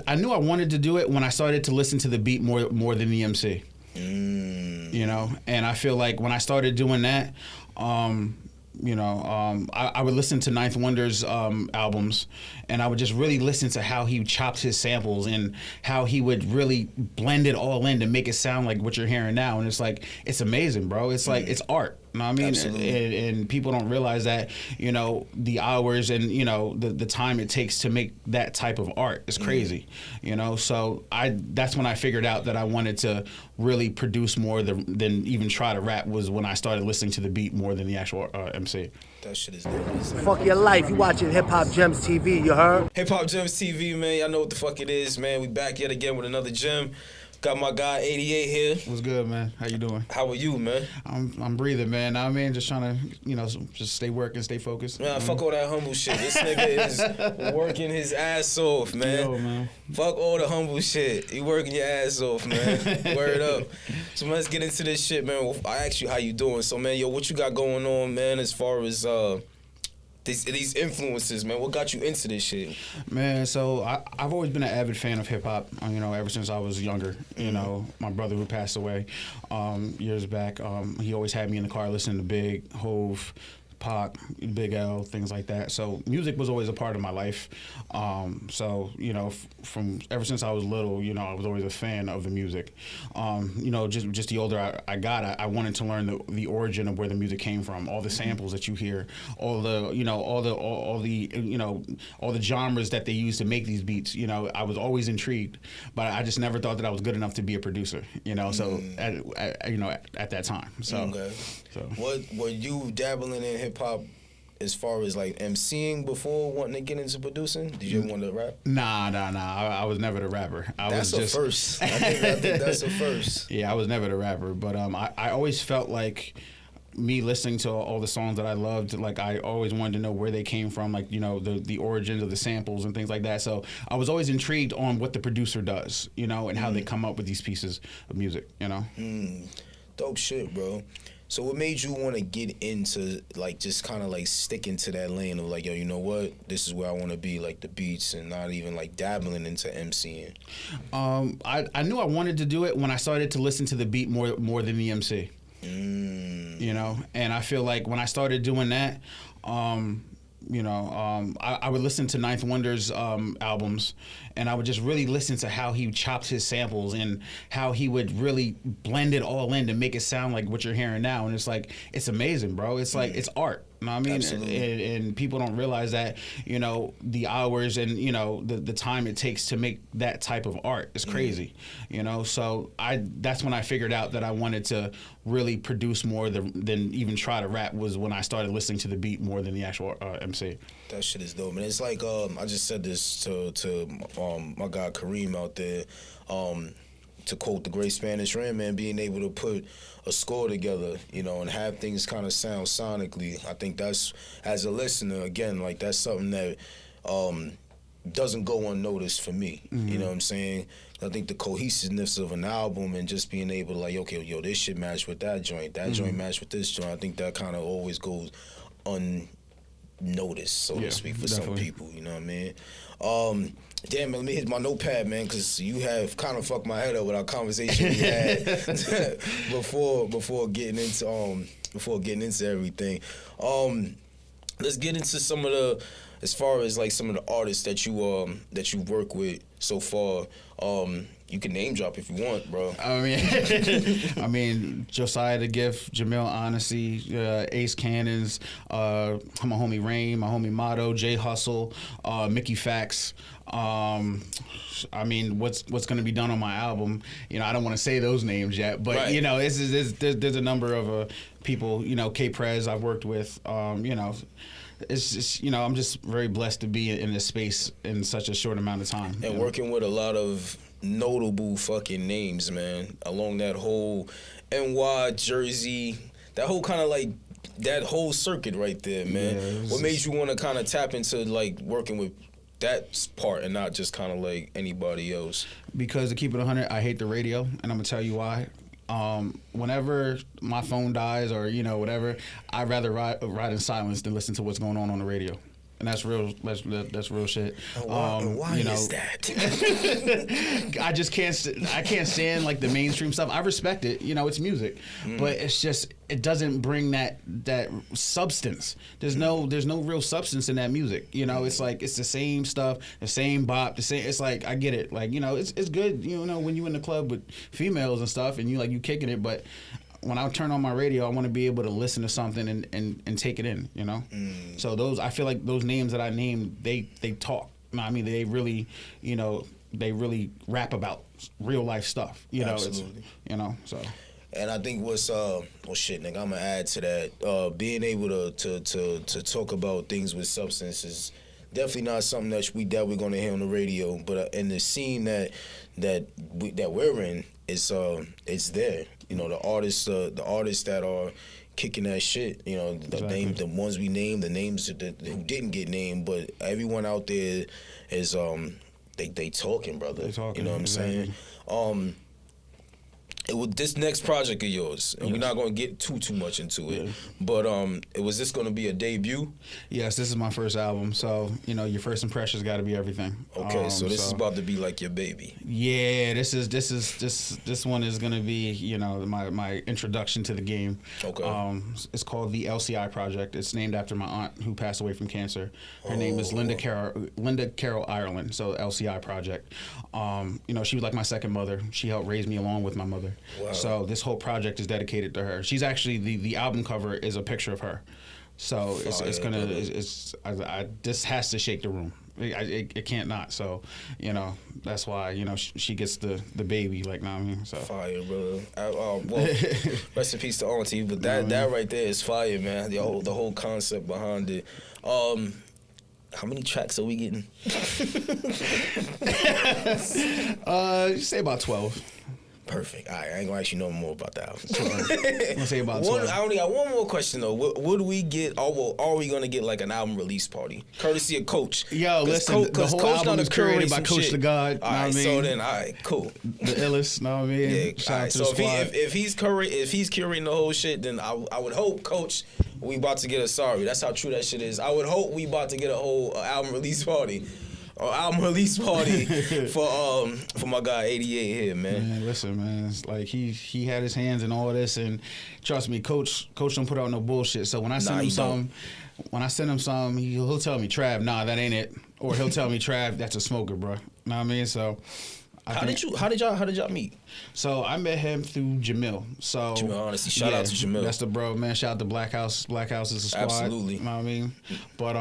I knew I wanted to do it when I started to listen to the beat more than the MC. You know, and I feel like when I started doing that, I would listen to Ninth Wonder's albums, and I would just really listen to how he chopped his samples and how he would really blend it all in to make it sound like what you're hearing now. And it's like, it's amazing, bro. It's like, it's art. You know what I mean? And people don't realize that, you know, the hours and, you know, the time it takes to make that type of art is crazy, you know? So that's when I figured out that I wanted to really produce more than even try to rap, was when I started listening to the beat more than the actual MC. That shit is dope. Fuck your life. You watching Hip Hop Gems TV, you heard? Hip Hop Gems TV, man. Y'all know what the fuck it is, man. We back yet again with another gem. Got my guy 88 here. What's good, man? How you doing? How are you, man? I'm breathing, man. I mean, just trying to, you know, just stay working, stay focused. Man, fuck all that humble shit. This nigga is working his ass off, man. Yo, man. Fuck all the humble shit. You working your ass off, man. Word up. So let's get into this shit, man. I asked you how you doing. So, man, yo, what you got going on, man, as far as these influences, man? What got you into this shit? Man, so I've always been an avid fan of hip hop, you know, ever since I was younger. You know, my brother who passed away years back, he always had me in the car listening to Big, Hove, Pac, Big L, things like that. So music was always a part of my life. So, you know, from ever since I was little, you know, I was always a fan of the music. You know, just the older I got, I wanted to learn the origin of where the music came from, all the samples that you hear, all the, you know, all the, you know, all the genres that they use to make these beats. You know, I was always intrigued, but I just never thought that I was good enough to be a producer, you know, so at that time. So, okay. What were you dabbling in hip hop as far as like MCing before wanting to get into producing? Did you ever want to rap? Nah. I was never the rapper. That's a first. I think that's a first. Yeah, I was never the rapper, but I always felt like me listening to all the songs that I loved, like I always wanted to know where they came from, like, you know, the origins of the samples and things like that. So I was always intrigued on what the producer does, you know, and how they come up with these pieces of music, you know. Dope shit, bro. So what made you want to get into, like, just kind of, like, sticking to that lane of, like, yo, you know what? This is where I want to be, like, the beats, and not even, like, dabbling into MCing? I knew I wanted to do it when I started to listen to the beat more than the MC. You know? And I feel like when I started doing that, I would listen to Ninth Wonder's albums, and I would just really listen to how he chopped his samples and how he would really blend it all in to make it sound like what you're hearing now. And it's like, it's amazing, bro. It's like, it's art. You know what I mean? Absolutely. And people don't realize that, you know, the hours and, you know, the time it takes to make that type of art is crazy, you know? So that's when I figured out that I wanted to really produce more than even try to rap, was when I started listening to the beat more than the actual MC. That shit is dope, man. It's like, I just said this to my guy Kareem out there, to quote the great Spanish Rain Man, being able to put a score together, you know, and have things kind of sound sonically. I think that's, as a listener, again, like, that's something that doesn't go unnoticed for me. You know what I'm saying? I think the cohesiveness of an album and just being able to, like, okay, yo, this shit match with that joint, that joint match with this joint. I think that kind of always goes unnoticed, so to speak, for some people. You know what I mean? Damn, let me hit my notepad, man, because you have kind of fucked my head up with our conversation we had before getting into everything. Let's get into some of the, as far as like some of the artists that you work with so far. You can name drop if you want, bro. I mean, Josiah the Gift, Jamil Honesty, Ace Cannons, my homie Rain, my homie Motto, Jay Hustle, Mickey Fax. I mean, what's going to be done on my album? You know, I don't want to say those names yet, but you know, there's a number of people. You know, K Prez I've worked with. You know. It's just, you know, I'm just very blessed to be in this space in such a short amount of time. And working with a lot of notable fucking names, man, along that whole NY, Jersey, that whole kind of like, that whole circuit right there, man. Yeah, what made you want to kind of tap into like working with that part and not just kind of like anybody else? Because to keep it 100, I hate the radio, and I'm going to tell you why. Whenever my phone dies or, you know, whatever, I'd rather ride in silence than listen to what's going on the radio. and that's real. That's real shit. Why is that? I just can't. I can't stand like the mainstream stuff. I respect it. You know, it's music, but it's just it doesn't bring that substance. There's no real substance in that music. You know, it's like it's the same stuff, the same bop, the same. It's like I get it. Like, you know, it's good. You know, when you in the club with females and stuff, and you kicking it, but when I turn on my radio, I want to be able to listen to something and take it in, you know? So I feel like those names that I named, they talk. You know what I mean? They really, you know, they really rap about real life stuff, you know? Absolutely. You know, so. And I think what's well shit, nigga, I'm gonna add to that. Being able to talk about things with substance is definitely not something that we're gonna hear on the radio. But in the scene that we're in, it's there. You know, the artists that are kicking that shit. You know, the ones we named, the names who didn't get named, but everyone out there is they talking, brother. They talking. You know what I'm saying? This next project of yours, and we're not going to get too much into it, but was this going to be a debut? Yes, this is my first album, so, you know, your first impression's got to be everything. Okay, so this is about to be like your baby. Yeah, this one is going to be, you know, my introduction to the game. Okay. It's called the LCI Project. It's named after my aunt who passed away from cancer. Her name is Linda Carroll Ireland, so LCI Project. You know, she was like my second mother. She helped raise me along with my mother. Wow. So this whole project is dedicated to her. She's actually the album cover is a picture of her. So this has to shake the room. It can't not. So, you know, that's why, you know, she gets the baby, like, know what I mean? So fire, brother. Well, rest in peace to Auntie, but that right there is fire, man. The whole concept behind it. How many tracks are we getting? Say about 12. Perfect. All right, I ain't gonna ask you no more about that. I'm gonna say about 12. I only got one more question though. What do we get? Are we gonna get like an album release party, courtesy of Coach? Yo, listen, the whole Coach album is curated by Coach the God. All right, so then, all right, cool. The illest, know what I mean? Yeah. Shout out to so the squad. if he's curating the whole shit, then I would hope, Coach, we about to get a sorry. That's how true that shit is. I would hope we about to get a whole album release party. Or album release party for my guy 88 here, man. Man, listen, man, it's like he had his hands in all this, and trust me, Coach don't put out no bullshit. So when I send him something, he'll tell me, Trav, nah, that ain't it, or he'll tell me, Trav, that's a smoker, bro. Know what I mean? So. How did y'all meet? So I met him through Jamil. So Jamil, honestly, shout out to Jamil. That's the bro, man. Shout out to Black House. Black House is a squad. Absolutely. You know what I mean? But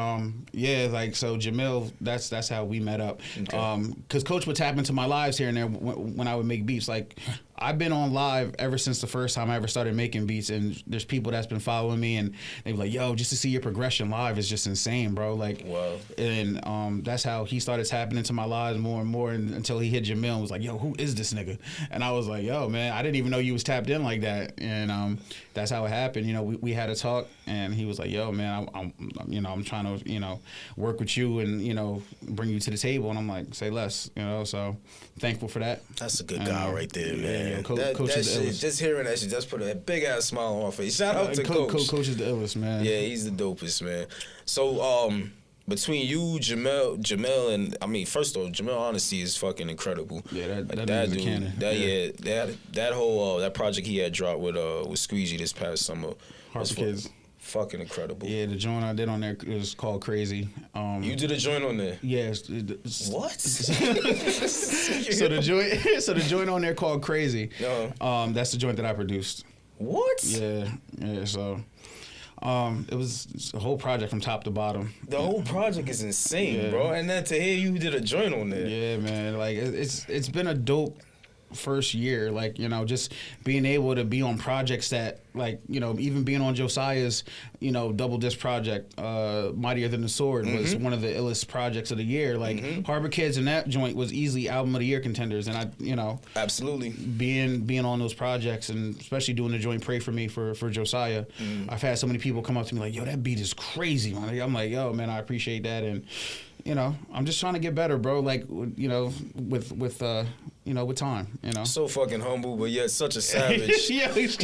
yeah, like so Jamil, that's how we met up. Okay. Cause Coach would tap into my lives here and there when I would make beats. Like I've been on live ever since the first time I ever started making beats, and there's people that's been following me, and they be like, "Yo, just to see your progression live is just insane, bro." Like, wow. And that's how he started tapping into my lives more and more, until he hit Jamil and was like, "Yo, who is this nigga?" And I was like, "Yo, man, I didn't even know you was tapped in like that." And that's how it happened. You know, we had a talk, and he was like, "Yo, man, I'm trying to work with you and bring you to the table." And I'm like, "Say less," So thankful for that. That's a good guy right there, man. Yeah, Coach is the illest. Just hearing that shit just put a big ass smile on my face. Shout out to Coach. Coach is the illest, man. Yeah, he's the dopest, man. So between you, Jamel, and I mean, first of all, Jamel honesty is fucking incredible. Yeah, that dude, cannon. That whole that project he had dropped with Squeezy this past summer. Harper Kids. Fucking incredible. Yeah, the joint I did on there is called Crazy. You did a joint on there? Yes. What? So the joint on there called Crazy. That's the joint that I produced. What? Yeah. So it was a whole project from top to bottom. The whole project is insane, bro. And then to hear you did a joint on there. Yeah, man. Like it's been a dope first year, like just being able to be on projects that, like, even being on Josiah's double disc project, Mightier Than the Sword was one of the illest projects of the year. Like Harbor Kids and that joint was easily album of the year contenders, and I absolutely being on those projects, and especially doing the joint Pray For Me for Josiah. I've had so many people come up to me like, "Yo, that beat is crazy, man." I'm like, "Yo, man, I appreciate that," and I'm just trying to get better, bro. Like, with with time, So fucking humble, but yet such a savage. Yeah. It's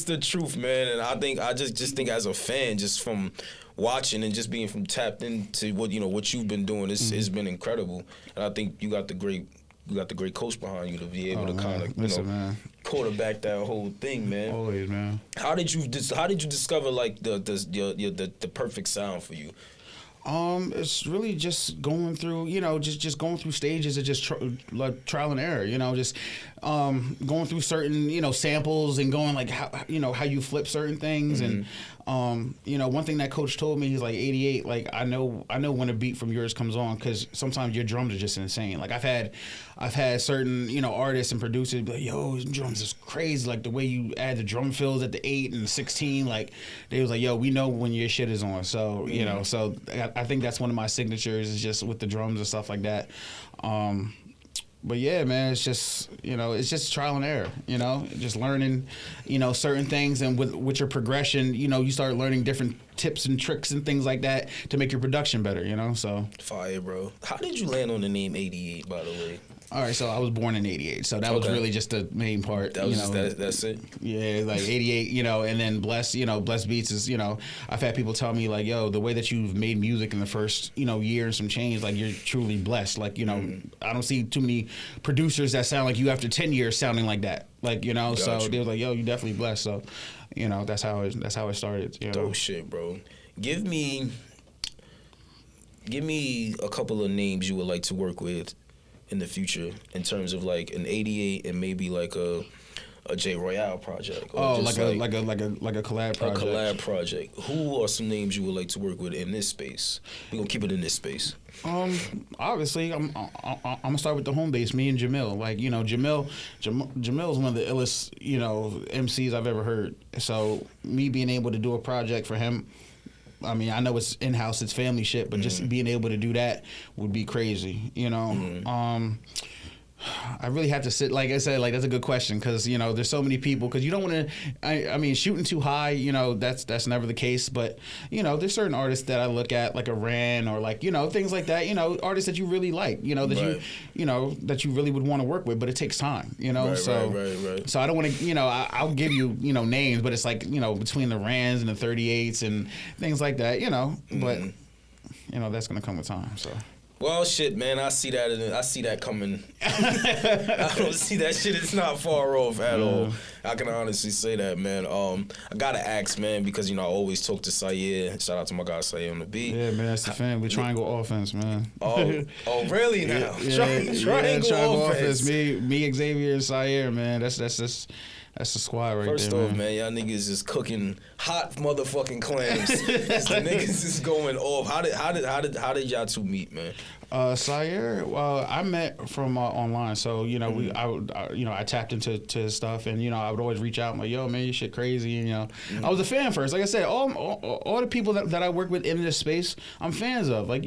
the truth, man. And I just think as a fan, just from watching and just being from tapped into what you've been doing, it's been incredible. And I think you got the great coach behind you to be able to kind of quarterback that whole thing, man. Always, man. How did you discover like the perfect sound for you? It's really just going through, just going through stages of just trial and error, just going through certain, samples and going like how you flip certain things. And, one thing that coach told me, he's like 88, like I know when a beat from yours comes on, because sometimes your drums are just insane. Like I've had certain, artists and producers be like, yo, his drums is crazy. Like the way you add the drum fills at the 8 and 16, like they was like, yo, we know when your shit is on. So, so I think that's one of my signatures is just with the drums and stuff like that. But yeah, man, it's just trial and error, just learning, certain things, and with your progression, you start learning different tips and tricks and things like that to make your production better, so. Fire, bro. How did you land on the name 88, by the way? All right, so I was born in 88, so that was really just the main part. That was that's it? Yeah, like 88, and then Bless Beats is, I've had people tell me like, yo, the way that you've made music in the first, year and some change, like you're truly blessed. Like, I don't see too many producers that sound like you after 10 years sounding like that. Like, so they were like, yo, you definitely blessed. So, that's how it started. Dope shit, bro. Give me a couple of names you would like to work with in the future in terms of like an 88 and maybe like a J Royale project. Or like a collab project. A collab project. Who are some names you would like to work with in this space? We're gonna keep it in this space. Obviously, I'm gonna start with the home base. Me and Jamil. Like Jamil's one of the illest MCs I've ever heard. So me being able to do a project for him. I mean, I know it's in-house, it's family shit, but just being able to do that would be crazy, I really have to sit, like I said, like that's a good question because, there's so many people, because you don't want to, I mean, shooting too high, that's never the case, but, there's certain artists that I look at, like a Ran or like, things like that, artists that you really like, that you really would want to work with, but it takes time, Right. So I don't want to, I'll give you, names, but it's like, between the Rans and the 38s and things like that, but, that's going to come with time, so. Well, shit, man, I see that coming. I don't see that shit. It's not far off at all. I can honestly say that, man. I gotta ask, man, because I always talk to Sayer. Shout out to my guy Sayer on the beat. Yeah, man, that's the family. Triangle offense, man. Oh, really now? Triangle offense. Me, Xavier, and Sayer, man. That's the squad right First there. First off, man, y'all niggas is cooking hot motherfucking clams. The niggas is going off. How did y'all two meet, man? Sayer, I met from online, so I tapped into his stuff, and I would always reach out and like, yo, man, your shit crazy, and I was a fan first. Like I said, all the people that I work with in this space, I'm fans of. Like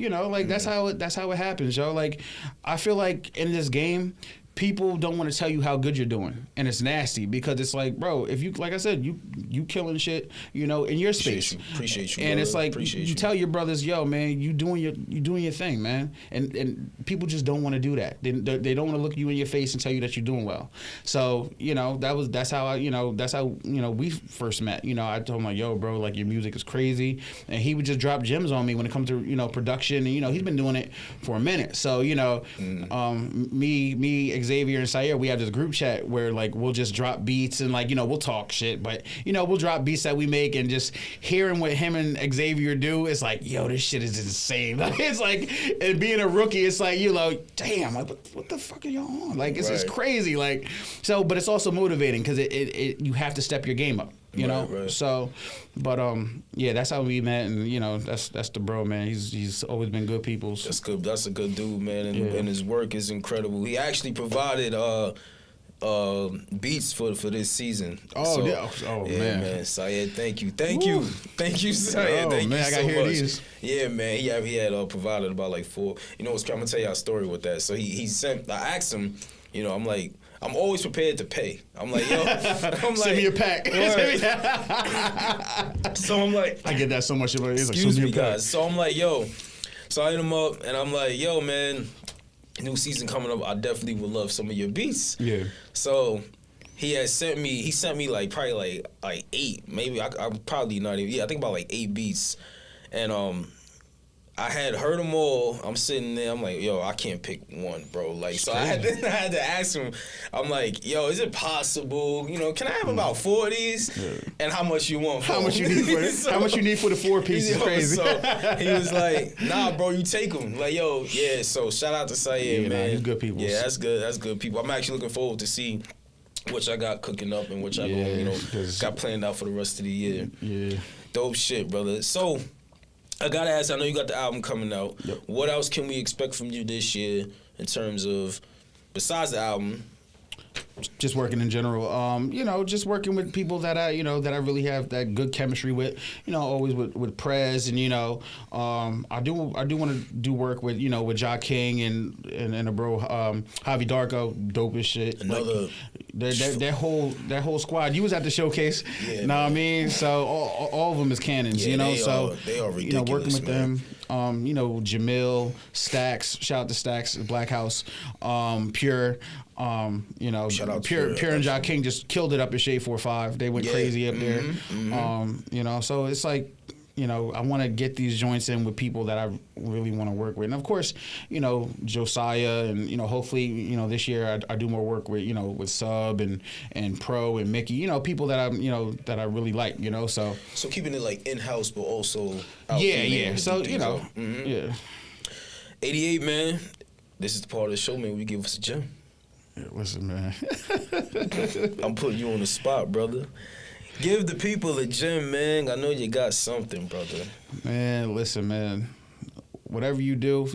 that's how it happens, yo. Like I feel like in this game, people don't want to tell you how good you're doing, and it's nasty because it's like, bro, if you, like I said, you killing shit, in your space. Appreciate you, and brother. it's like you tell your brothers, yo, man, you doing your thing, man, and people just don't want to do that. They don't want to look you in your face and tell you that you're doing well. So that's how we first met. I told him like, yo, bro, like your music is crazy, and he would just drop gems on me when it comes to production, and he's been doing it for a minute. So me. Xavier and Sayer, we have this group chat where like we'll just drop beats and like we'll talk shit, but we'll drop beats that we make, and just hearing what him and Xavier do, it's like, yo, this shit is insane. Like, it's like, and being a rookie, it's like damn, like what the fuck are y'all on? Like it's crazy, like so, but it's also motivating because it you have to step your game up. Right. So, but yeah, that's how we met, and that's the bro, man. He's always been good people. So. That's good. That's a good dude, man, and his work is incredible. He actually provided beats for this season. Oh, yeah. Yeah, man. Sayed, thank you, Sayed. Thank you I so gotta hear much. These. Yeah, man. He had provided about like 4. I'm gonna tell y'all a story with that. So he sent. I asked him. I'm like, I'm always prepared to pay. I'm like, yo, send me a pack. So I'm like, I get that so much. Excuse me, guys. So I'm like, yo. So I hit him up, and I'm like, yo, man, new season coming up. I definitely would love some of your beats. Yeah. So he sent me like probably like 8, maybe I'm probably not even, I think about like 8 beats, and I had heard them all. I'm sitting there. I'm like, yo, I can't pick one, bro. Like, so I had to ask him. I'm like, yo, is it possible? You know, can I have about 4 of these? Yeah. And how much you want? For how much you need for it? How much you need for the 4 pieces? Crazy. So he was like, nah, bro, you take them. Like, yo, yeah. So shout out to Syed, man. Nah, he's good people. Yeah, that's good. That's good people. I'm actually looking forward to see what I got cooking up and what I got planned out for the rest of the year. Yeah. Dope shit, brother. So I gotta ask, I know you got the album coming out. Yep. What else can we expect from you this year in terms of, besides the album? Just working in general, just working with people that I really have that good chemistry with, always with Prez, and I do want to do work with with Ja King and a bro Javi Darko, dope as shit. Another that whole squad. You was at the showcase, yeah, know what I mean? So all of them is cannons, yeah, they are ridiculous, working with man. them. Jamil, Stacks, shout out to Stacks, Black House, Pure. Shout out to Pure and Ja King just killed it up at Shade 4-5. They went crazy up there. So it's like, I want to get these joints in with people that I really want to work with. And of course, Josiah and, hopefully, this year I do more work with, with Sub and Pro and Mickey, people that that I really like, so. So keeping it like in-house, but also out Yeah. So, yeah. 88, man. This is the part of the show, man, we give us a gem. Yeah, listen, man. I'm putting you on the spot, brother. Give the people a gem, man. I know you got something, brother. Man, listen, man. Whatever you do,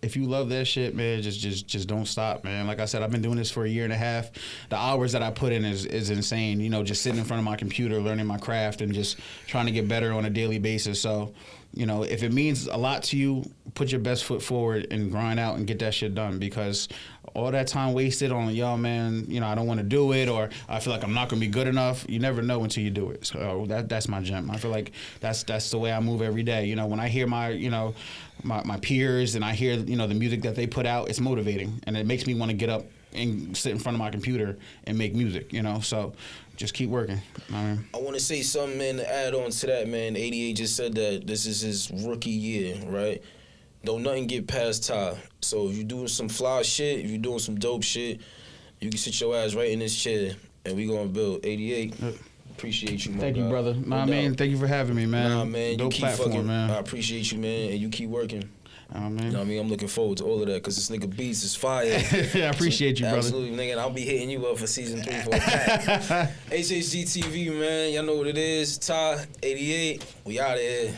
if you love that shit, man, just don't stop, man. Like I said, I've been doing this for a year and a half. The hours that I put in is insane. Just sitting in front of my computer, learning my craft, and just trying to get better on a daily basis. So, if it means a lot to you, put your best foot forward and grind out and get that shit done, because all that time wasted on, yo, man, I don't want to do it, or I feel like I'm not going to be good enough, you never know until you do it. So that's my gem. I feel like that's the way I move every day. When I hear my peers and I hear, the music that they put out, it's motivating, and it makes me want to get up and sit in front of my computer and make music, so just keep working. I want to say something, man, to add on to that, man. 88 just said that this is his rookie year, right? Don't nothing get past Ty. So if you're doing some fly shit, if you're doing some dope shit, you can sit your ass right in this chair, and we gonna build. 88. Appreciate you, man. Thank you, brother. Thank you for having me, man. Man. Dope platform, man. I appreciate you, man, and you keep working. Man. You know what I mean? I'm looking forward to all of that, because this nigga Beats is fire. I appreciate you, brother. Absolutely, nigga. And I'll be hitting you up for season 3 for a pack. HHGTV, man. Y'all know what it is. Ty, 88. We out of here.